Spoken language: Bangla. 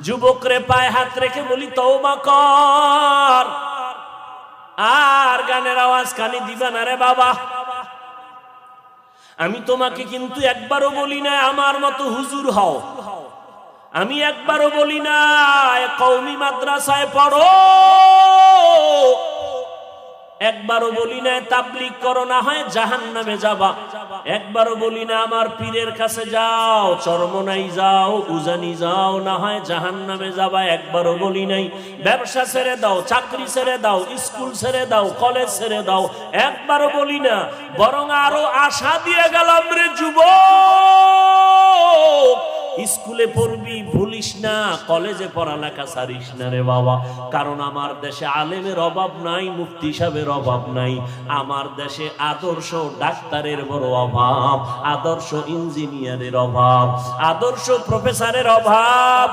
যুবকরে পায়ে হাত রেখে বলি তওবা কর, আর গানের আওয়াজ কানে দিবা না রে বাবা। আমি তোমাকে কিন্তু একবারও বলি না আমার মতো হুজুর হও, আমি একবারও বলি না কওমি মাদ্রাসায় পড়ো, একবারও বলি না তাবলীগ করো না হয় জাহান্নামে যাবা, একবারও বলি না আমার পীরের কাছে যাও, চরমনাই যাও, উজানি যাও, না হয় জাহান্নামে যাবা, একবারও বলি নাই ব্যবসা ছেড়ে দাও, চাকরি ছেড়ে দাও, স্কুল ছেড়ে দাও, কলেজ ছেড়ে দাও, একবারও বলি না। বরং আরো আশা দিয়ে গেলাম রে যুবক, স্কুলে পড়বি ভুলিস না, কলেজে পড়ালেখা ছাড়িস না রে বাবা। কারণ আমার দেশে আলেমের অভাব নাই, মুফতি সাহেবের অভাব নাই, আমার দেশে আদর্শ ডাক্তারের বড় অভাব, আদর্শ ইঞ্জিনিয়ারের অভাব, আদর্শ প্রফেসরের অভাব।